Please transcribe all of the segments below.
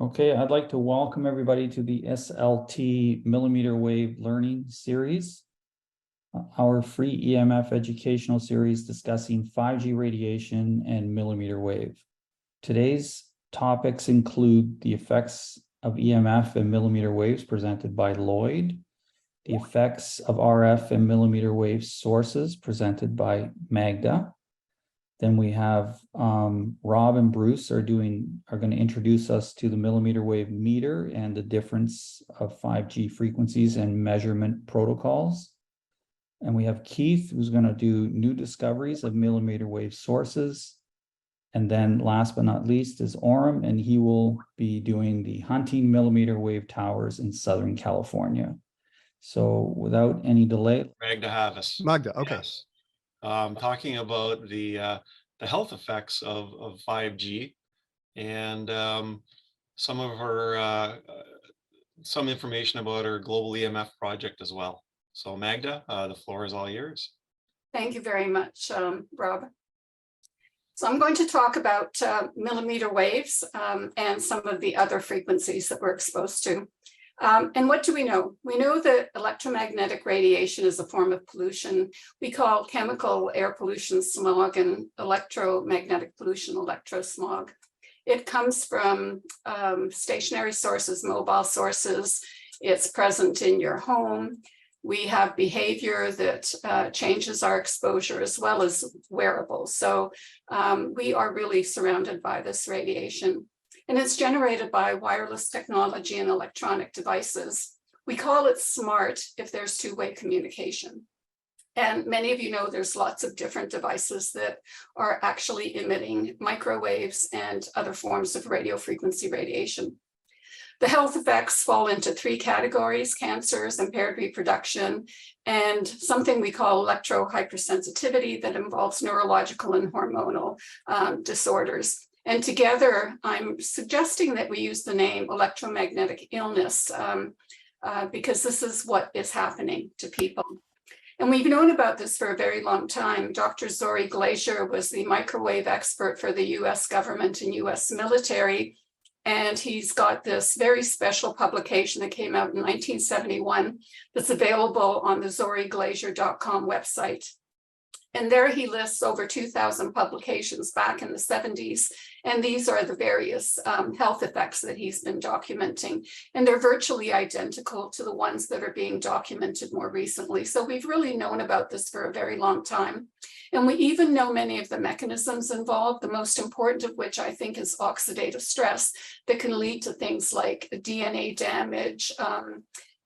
Okay, I'd like to welcome everybody to the SLT mmWave Learning Series, our free EMF educational series discussing 5G radiation and mmWave. Today's topics include the effects of EMF and mmWaves presented by Lloyd, the effects of RF and mmWave sources presented by Magda. Then we have Rob and Bruce are going to introduce us to the mmWave meter and the difference of 5G frequencies and measurement protocols. And we have Keith, who's going to do new discoveries of mmWave sources. And then last but not least is Oram, and he will be doing the hunting mmWave towers in Southern California. So without any delay. Magda Havas. Magda, okay. Yes. Talking about the health effects of 5G and some of her some information about her global EMF project as well. So Magda, the floor is all yours. Thank you very much, Rob. So I'm going to talk about mmWaves and some of the other frequencies that we're exposed to. And what do we know? We know that electromagnetic radiation is a form of pollution. We call chemical air pollution smog and electromagnetic pollution electrosmog. It comes from stationary sources, mobile sources. It's present in your home. We have behavior that changes our exposure as well as wearables. So we are really surrounded by this radiation. And it's generated by wireless technology and electronic devices. We call it smart if there's two-way communication. And many of you know there's lots of different devices that are actually emitting microwaves and other forms of radio frequency radiation. The health effects fall into three categories: cancers, impaired reproduction, and something we call electrohypersensitivity that involves neurological and hormonal disorders. And together, I'm suggesting that we use the name electromagnetic illness because this is what is happening to people. And we've known about this for a very long time. Dr. Zori Glaser was the microwave expert for the US government and US military. And he's got this very special publication that came out in 1971 that's available on the zoriglaser.com website. And there he lists over 2,000 publications back in the 70s. And these are the various health effects that he's been documenting. And they're virtually identical to the ones that are being documented more recently. So we've really known about this for a very long time. And we even know many of the mechanisms involved, the most important of which I think is oxidative stress that can lead to things like DNA damage,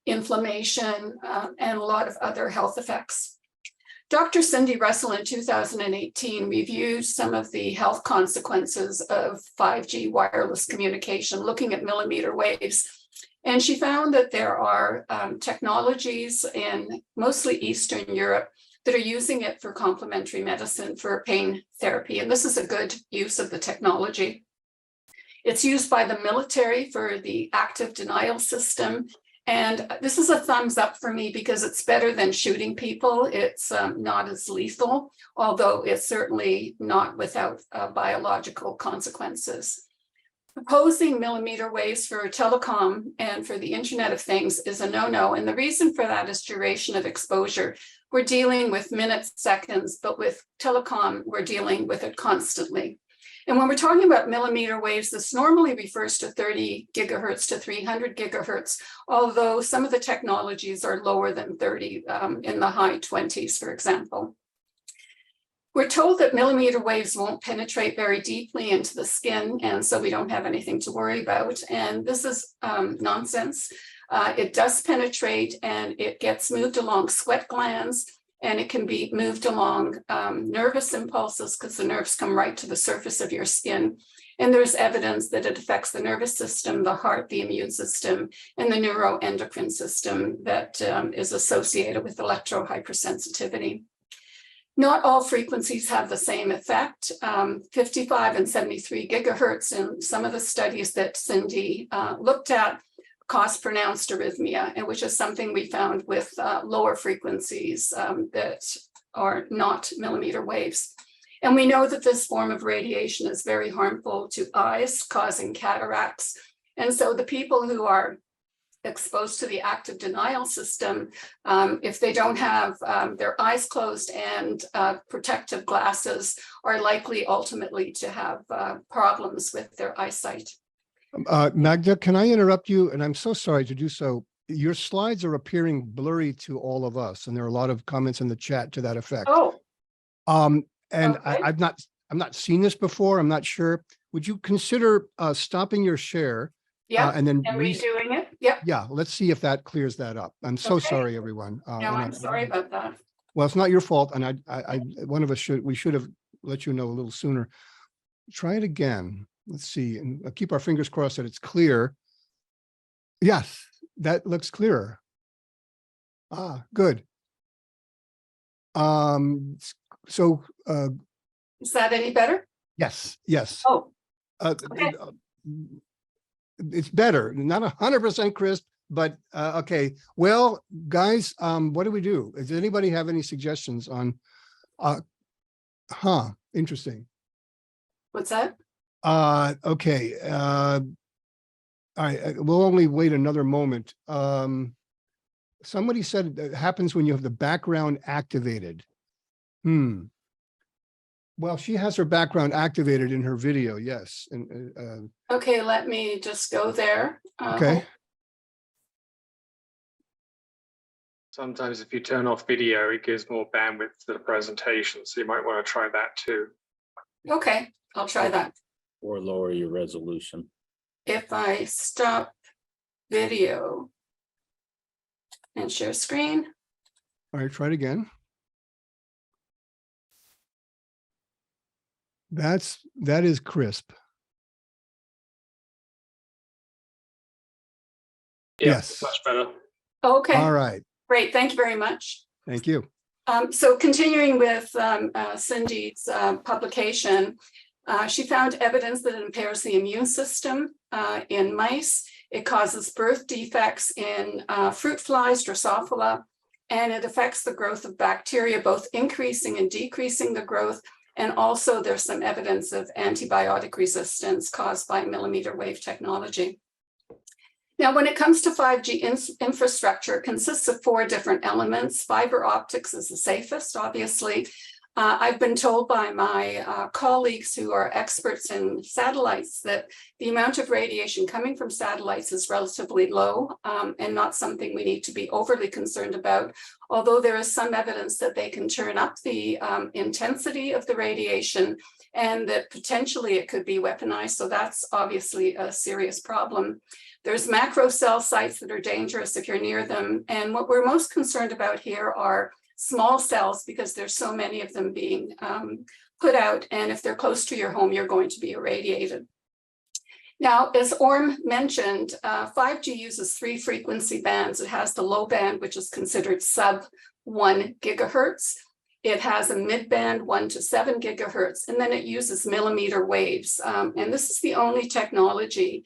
inflammation, and a lot of other health effects. Dr. Cindy Russell in 2018 reviewed some of the health consequences of 5G wireless communication, looking at mmWaves. And she found that there are technologies in mostly Eastern Europe that are using it for complementary medicine for pain therapy. And this is a good use of the technology. It's used by the military for the active denial system. And this is a thumbs up for me because it's better than shooting people. It's not as lethal, although it's certainly not without biological consequences. Proposing mmWaves for telecom and for the Internet of Things is a no-no. And the reason for that is duration of exposure. We're dealing with minutes, seconds, but with telecom, we're dealing with it constantly. And when we're talking about mmWaves, this normally refers to 30 gigahertz to 300 gigahertz, although some of the technologies are lower than 30, in the high 20s, for example. We're told that mmWaves won't penetrate very deeply into the skin, and so we don't have anything to worry about. And this is nonsense. It does penetrate, and it gets moved along sweat glands, and it can be moved along nervous impulses because the nerves come right to the surface of your skin. And there's evidence that it affects the nervous system, the heart, the immune system, and the neuroendocrine system that is associated with electrohypersensitivity. Not all frequencies have the same effect. 55 and 73 gigahertz in some of the studies that Cindy looked at cause pronounced arrhythmia, and which is something we found with lower frequencies that are not mmWaves. And we know that this form of radiation is very harmful to eyes, causing cataracts, And so the people who are exposed to the active denial system, if they don't have their eyes closed and protective glasses, are likely ultimately to have problems with their eyesight. Magda, can I interrupt you? And I'm so sorry to do so. Your slides are appearing blurry to all of us, and there are a lot of comments in the chat to that effect. Oh, And okay. I've not seen this before. I'm not sure. Would you consider stopping your share? yeah, And then and redoing it. Yep. yeah, let's see if that clears that up. I'm so Okay. sorry, everyone. No, and I'm sorry about that. Well, it's not your fault, and I one of us we should have let you know a little sooner. Try it again. Let's see, and keep our fingers crossed that it's clear. Yes, that looks clearer. Ah, good. So Is that any better? yes, yes. Oh, Okay. It's better, not 100% crisp, but okay. Well, guys, what do we do? Does anybody have any suggestions on? Interesting. what's that? Okay. All right. We'll only wait another moment. Somebody said it happens when you have the background activated. Well, she has her background activated in her video. Yes. And Okay, let me just go there. okay. Sometimes if you turn off video, it gives more bandwidth to the presentation. So you might want to try that too. Okay, I'll try that. Or lower your resolution. If I stop video and share screen. All right, try it again. That is crisp. Yeah, Yes. much better. Okay, All right. great. Thank you very much. Thank you. So continuing with Cindy's publication, she found evidence that it impairs the immune system in mice. It causes birth defects in fruit flies, Drosophila, and it affects the growth of bacteria, both increasing and decreasing the growth. And also there's some evidence of antibiotic resistance caused by mmWave technology. Now, when it comes to 5G infrastructure, it consists of 4 different elements. Fiber optics is the safest, obviously. I've been told by my colleagues who are experts in satellites that the amount of radiation coming from satellites is relatively low and not something we need to be overly concerned about, although there is some evidence that they can turn up the intensity of the radiation and that potentially it could be weaponized. So that's obviously a serious problem. There's macro cell sites that are dangerous if you're near them. And what we're most concerned about here are small cells, because there's so many of them being put out. And if they're close to your home, you're going to be irradiated. Now, as Oram mentioned, 5G uses 3 frequency bands. It has the low band, which is considered sub 1 gigahertz. It has a mid band 1 to 7 gigahertz, and then it uses millimeter waves. And this is the only technology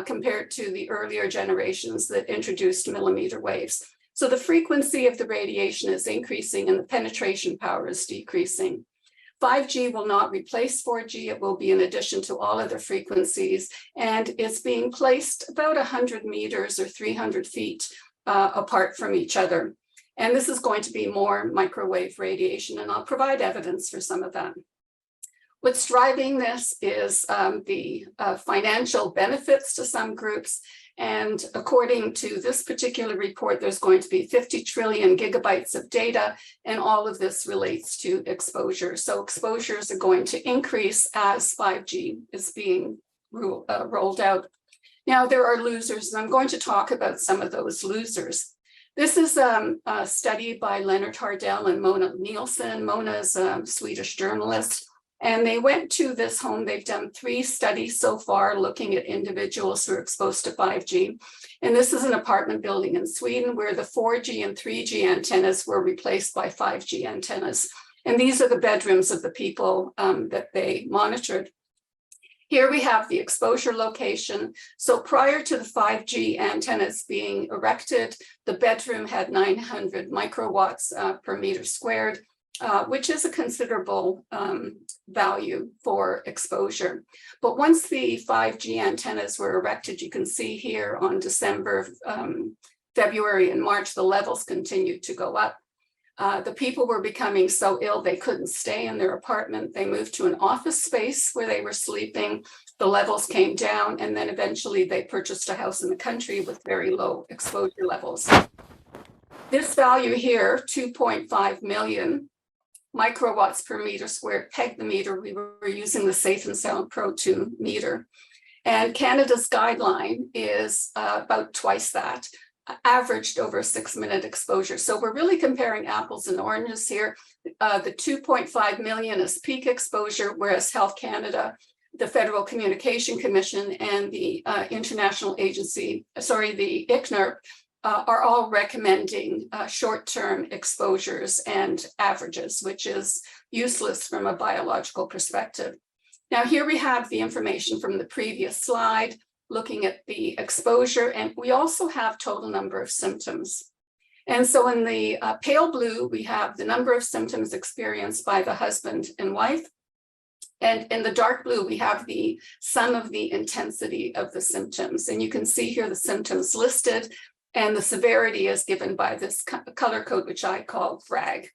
compared to the earlier generations that introduced millimeter waves. So the frequency of the radiation is increasing and the penetration power is decreasing. 5G will not replace 4G. It will be in addition to all other frequencies, and it's being placed about 100 meters or 300 feet apart from each other. And this is going to be more microwave radiation, and I'll provide evidence for some of that. What's driving this is the financial benefits to some groups. And according to this particular report, there's going to be 50 trillion gigabytes of data, and all of this relates to exposure. So exposures are going to increase as 5G is being rolled out. Now, there are losers, and I'm going to talk about some of those losers. This is a study by Leonard Hardell and Mona Nielsen. Mona is a Swedish journalist. And they went to this home. They've done 3 studies so far looking at individuals who are exposed to 5G. And this is an apartment building in Sweden where the 4G and 3G antennas were replaced by 5G antennas. And these are the bedrooms of the people that they monitored. Here we have the exposure location. So prior to the 5G antennas being erected, the bedroom had 900 microwatts per meter squared. which is a considerable value for exposure. But once the 5G antennas were erected, you can see here on December, February, and March, the levels continued to go up. The people were becoming so ill they couldn't stay in their apartment. They moved to an office space where they were sleeping. The levels came down, and then eventually they purchased a house in the country with very low exposure levels. This value here, 2.5 million microwatts per meter squared, pegged the meter. We were using the Safe and Sound Pro 2 meter. And Canada's guideline is about twice that, averaged over a 6-minute exposure. So we're really comparing apples and oranges here. The 2.5 million is peak exposure, whereas Health Canada, the Federal Communication Commission, and the International Agency, the ICNIRP, are all recommending short-term exposures and averages, which is useless from a biological perspective. Now, here we have the information from the previous slide, looking at the exposure, and we also have total number of symptoms. And so in the pale blue, we have the number of symptoms experienced by the husband and wife. And in the dark blue, we have the sum of the intensity of the symptoms. And you can see here the symptoms listed, and the severity is given by this color code, which I call FRAG.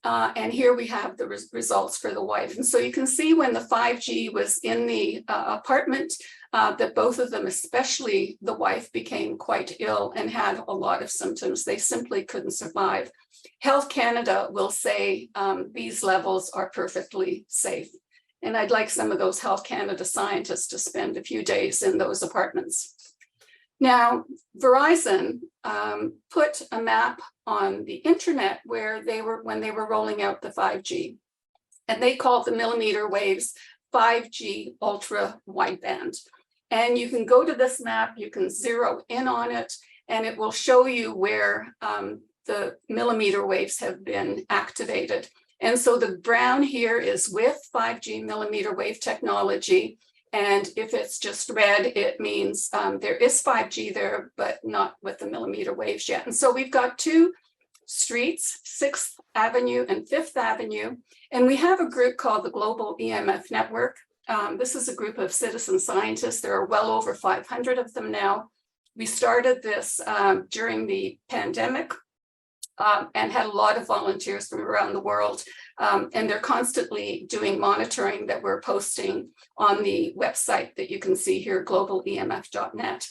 And here we have the results for the wife. And so you can see when the 5G was in the apartment, that both of them, especially the wife, became quite ill and had a lot of symptoms. They simply couldn't survive. Health Canada will say these levels are perfectly safe. And I'd like some of those Health Canada scientists to spend a few days in those apartments. Now, Verizon put a map on the internet where when they were rolling out the 5G, and they called the mmWaves 5G ultra wideband. And you can go to this map, you can zero in on it, and it will show you where the mmWaves have been activated. And so the brown here is with 5G mmWave technology. And if it's just red, it means there is 5G there, but not with the mmWaves yet. And so we've got two streets, 6th Avenue and 5th Avenue. And we have a group called the Global EMF Network. This is a group of citizen scientists. There are well over 500 of them now. We started this during the pandemic and had a lot of volunteers from around the world. And they're constantly doing monitoring that we're posting on the website that you can see here, globalemf.net.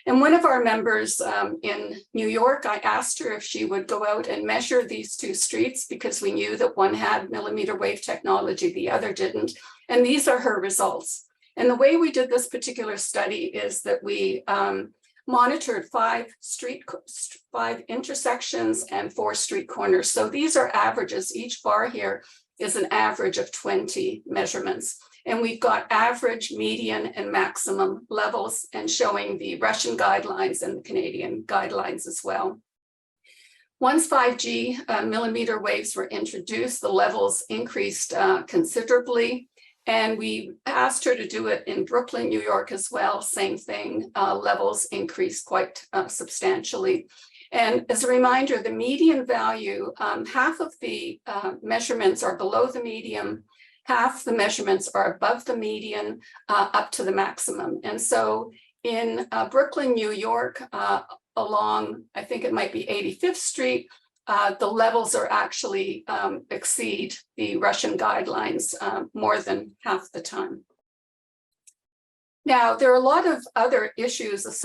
And one of our members in New York, I asked her if she would go out and measure these two streets because we knew that one had mmWave technology, the other didn't. And these are her results. And the way we did this particular study is that we monitored 5 intersections and 4 street corners. So these are averages. Each bar here is an average of 20 measurements. And we've got average, median, and maximum levels, and showing the Russian guidelines and the Canadian guidelines as well. Once 5G mmWaves were introduced, the levels increased considerably. And we asked her to do it in Brooklyn, New York as well. Same thing, levels increased quite substantially. And as a reminder, the median value, half of the measurements are below the median, half the measurements are above the median, up to the maximum. And so in Brooklyn, New York, along, I think it might be 85th Street, the levels are actually exceed the Russian guidelines more than half the time. Now, there are a lot of other issues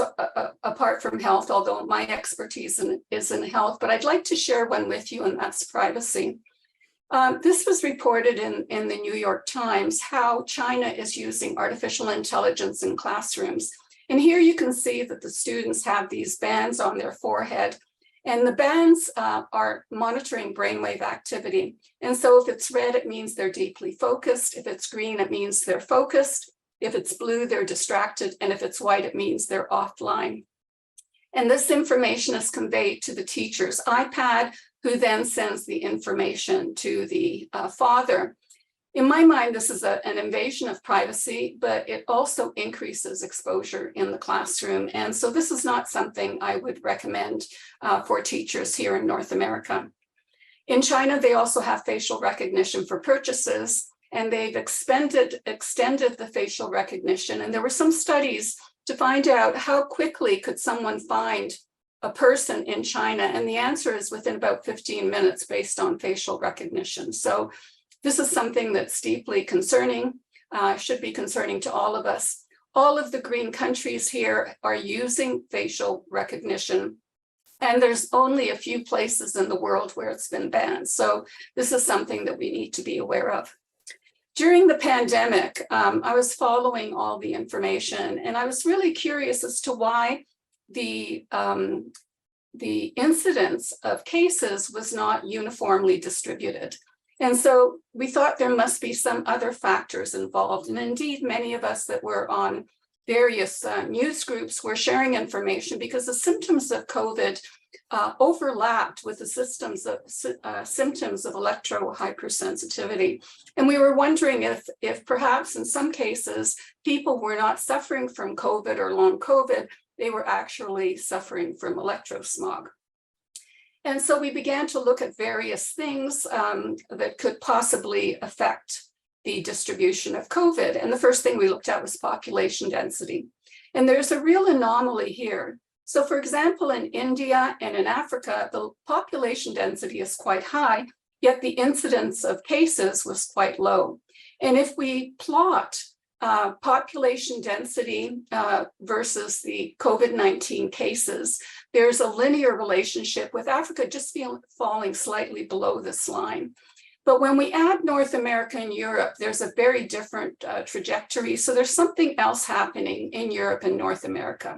apart from health, although my expertise is in health, but I'd like to share one with you, and that's privacy. This was reported in the New York Times, how China is using artificial intelligence in classrooms. And here you can see that the students have these bands on their forehead, and the bands are monitoring brainwave activity. And so if it's red, it means they're deeply focused. If it's green, it means they're focused. If it's blue, they're distracted. And if it's white, it means they're offline. And this information is conveyed to the teacher's iPad, who then sends the information to the father. In my mind, this is an invasion of privacy, but it also increases exposure in the classroom. And so this is not something I would recommend for teachers here in North America. In China, they also have facial recognition for purchases, and they've extended the facial recognition. And there were some studies to find out how quickly could someone find a person in China. And the answer is within about 15 minutes based on facial recognition. So this is something that's deeply concerning, should be concerning to all of us. All of the green countries here are using facial recognition, and there's only a few places in the world where it's been banned. So this is something that we need to be aware of. During the pandemic, I was following all the information, and I was really curious as to why the incidence of cases was not uniformly distributed. And so we thought there must be some other factors involved. And indeed, many of us that were on various news groups were sharing information because the symptoms of COVID overlapped with the symptoms of electro-hypersensitivity. And we were wondering if perhaps in some cases, people were not suffering from COVID or long COVID, they were actually suffering from electrosmog. And so we began to look at various things that could possibly affect the distribution of COVID. And the first thing we looked at was population density. And there's a real anomaly here. So for example, in India and in Africa, the population density is quite high, yet the incidence of cases was quite low. And if we plot population density versus the COVID-19 cases, there's a linear relationship with Africa just falling slightly below this line. But when we add North America and Europe, there's a very different trajectory. So there's something else happening in Europe and North America.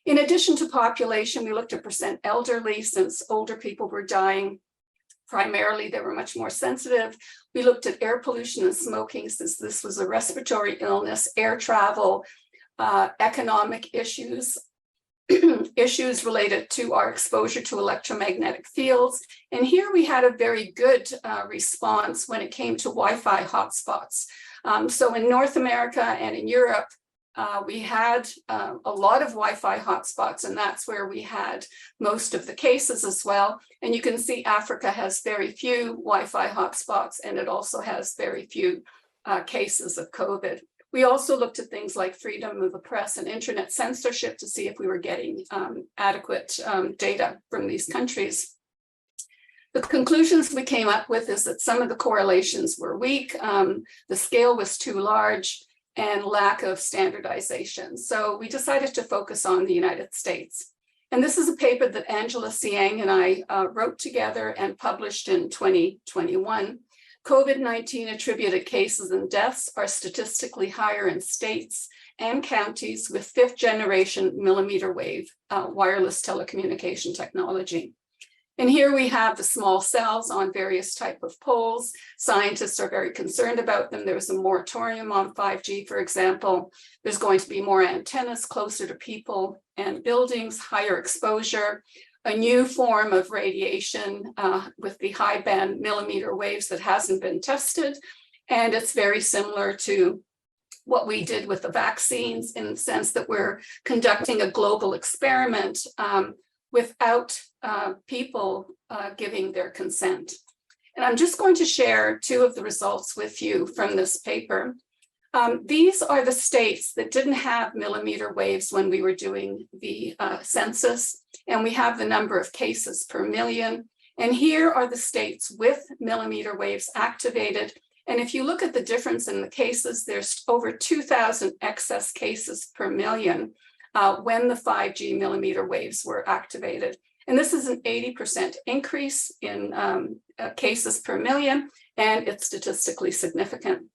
In addition to population, we looked at percent elderly, since older people were dying. Primarily, they were much more sensitive. We looked at air pollution and smoking, since this was a respiratory illness, air travel, economic issues, issues related to our exposure to electromagnetic fields. And here we had a very good response when it came to Wi-Fi hotspots. So in North America and in Europe, we had a lot of Wi-Fi hotspots, and that's where we had most of the cases as well. And you can see Africa has very few Wi-Fi hotspots, and it also has very few cases of COVID. We also looked at things like freedom of the press and internet censorship to see if we were getting adequate data from these countries. The conclusions we came up with is that some of the correlations were weak, the scale was too large, and lack of standardization. So we decided to focus on the United States. And this is a paper that Angela Siang and I wrote together and published in 2021. COVID-19 attributed cases and deaths are statistically higher in states and counties with 5th generation mmWave wireless telecommunication technology. And here we have the small cells on various type of poles. Scientists are very concerned about them. There was a moratorium on 5G, for example. There's going to be more antennas closer to people and buildings, higher exposure, a new form of radiation with the high band millimeter waves that hasn't been tested. And it's very similar to what we did with the vaccines, in the sense that we're conducting a global experiment without people giving their consent. And I'm just going to share 2 of the results with you from this paper. These are the states that didn't have millimeter waves when we were doing the census, and we have the number of cases per million. And here are the states with millimeter waves activated. And if you look at the difference in the cases, there's over 2,000 excess cases per million when the 5G millimeter waves were activated. And this is an 80% increase in cases per million, and it's statistically significant.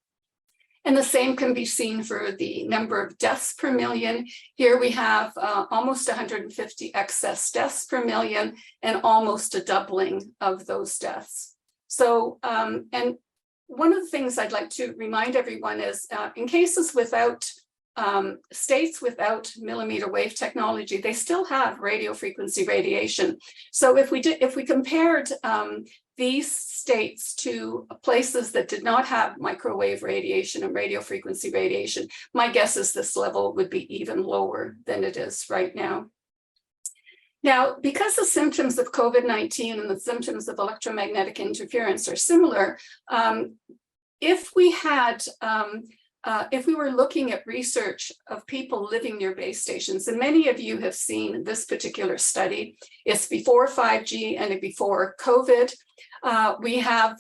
And the same can be seen for the number of deaths per million. Here we have almost 150 excess deaths per million, and almost a doubling of those deaths. So, and one of the things I'd like to remind everyone is in cases without states without millimeter wave technology, they still have radio frequency radiation. So if we compared these states to places that did not have microwave radiation and radio frequency radiation, my guess is this level would be even lower than it is right now. Now, because the symptoms of COVID-19 and the symptoms of electromagnetic interference are similar, if we were looking at research of people living near base stations, and many of you have seen this particular study, it's before 5G and before COVID. We have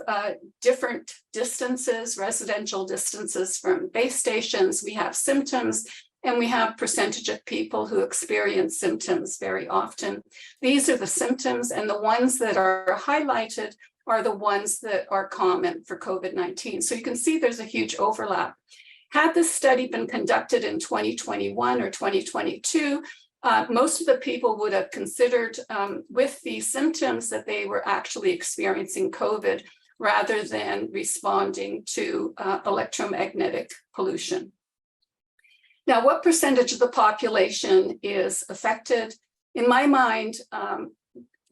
different distances, residential distances from base stations. We have symptoms, and we have percentage of people who experience symptoms very often. These are the symptoms, and the ones that are highlighted are the ones that are common for COVID-19. So you can see there's a huge overlap. Had this study been conducted in 2021 or 2022, most of the people would have considered with the symptoms that they were actually experiencing COVID rather than responding to electromagnetic pollution. Now, what percentage of the population is affected? In my mind,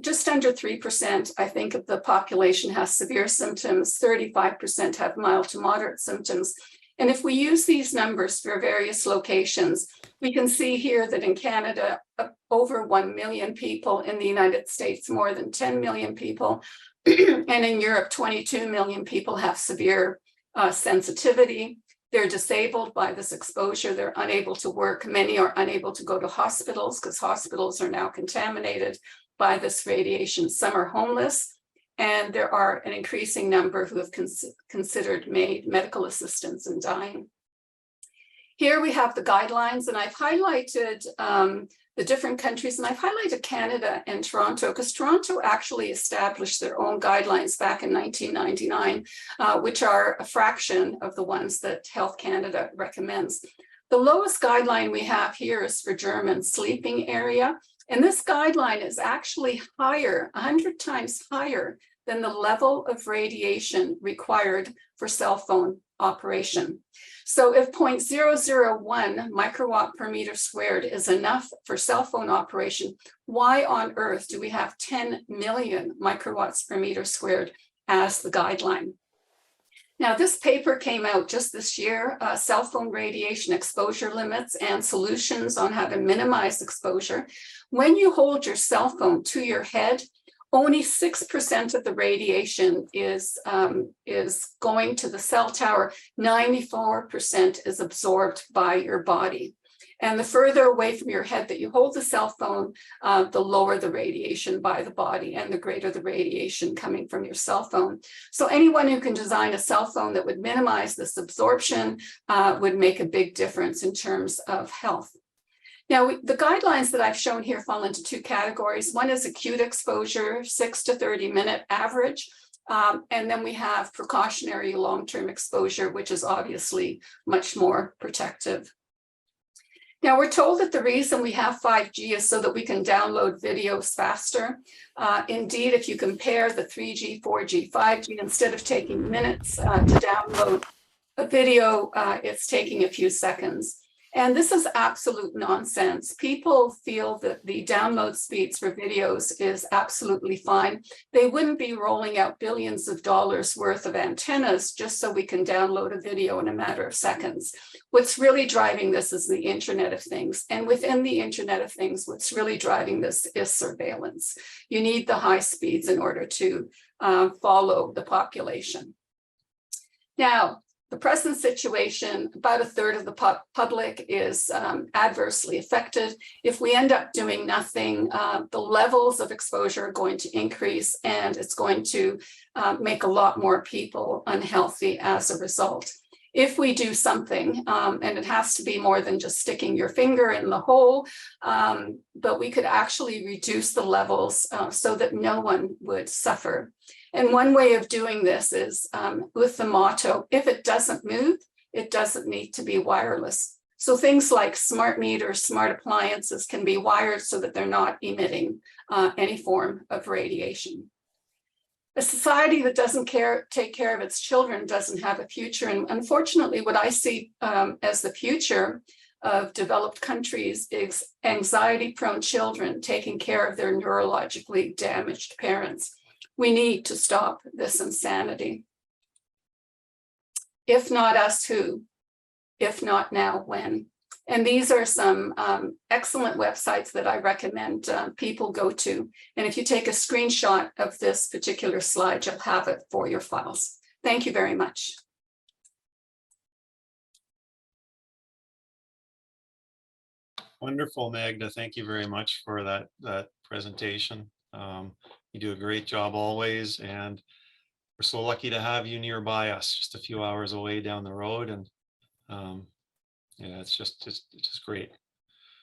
just under 3%, I think, of the population has severe symptoms, 35% have mild to moderate symptoms. And if we use these numbers for various locations, we can see here that in Canada, over 1 million people, in the United States, more than 10 million people, and in Europe, 22 million people have severe sensitivity. They're disabled by this exposure. They're unable to work. Many are unable to go to hospitals because hospitals are now contaminated by this radiation. Some are homeless. And there are an increasing number who have considered medical assistance in dying. Here we have the guidelines, and I've highlighted the different countries, and I've highlighted Canada and Toronto, because Toronto actually established their own guidelines back in 1999, which are a fraction of the ones that Health Canada recommends. The lowest guideline we have here is for German sleeping area. And this guideline is actually higher, 100 times higher than the level of radiation required for cell phone operation. So if 0.001 microwatt per meter squared is enough for cell phone operation, why on earth do we have 10 million microwatts per meter squared as the guideline? Now, this paper came out just this year, cell phone radiation exposure limits and solutions on how to minimize exposure. When you hold your cell phone to your head, only 6% of the radiation is going to the cell tower. 94% is absorbed by your body. And the further away from your head that you hold the cell phone, the lower the radiation by the body and the greater the radiation coming from your cell phone. So anyone who can design a cell phone that would minimize this absorption would make a big difference in terms of health. Now, the guidelines that I've shown here fall into two categories. One is acute exposure, 6 to 30-minute average. And then we have precautionary long-term exposure, which is obviously much more protective. Now, we're told that the reason we have 5G is so that we can download videos faster. Indeed, if you compare the 3G, 4G, 5G, instead of taking minutes to download a video, it's taking a few seconds. And this is absolute nonsense. People feel that the download speeds for videos is absolutely fine. They wouldn't be rolling out billions of dollars worth of antennas just so we can download a video in a matter of seconds. What's really driving this is the Internet of Things. And within the Internet of Things, what's really driving this is surveillance. You need the high speeds in order to follow the population. Now, the present situation, about a third of the public is adversely affected. If we end up doing nothing, the levels of exposure are going to increase, and it's going to make a lot more people unhealthy as a result. If we do something, and it has to be more than just sticking your finger in the hole, but we could actually reduce the levels so that no one would suffer. And one way of doing this is with the motto, if it doesn't move, it doesn't need to be wireless. So things like smart meters, smart appliances can be wired so that they're not emitting any form of radiation. A society that doesn't take care of its children doesn't have a future. And unfortunately, what I see as the future of developed countries is anxiety-prone children taking care of their neurologically damaged parents. We need to stop this insanity. If not us, who? If not now, when? And these are some excellent websites that I recommend people go to. And if you take a screenshot of this particular slide, you'll have it for your files. Thank you very much. Wonderful, Magda. Thank you very much for that presentation. You do a great job always, and we're so lucky to have you nearby us, just a few hours away down the road. And yeah, it's just great.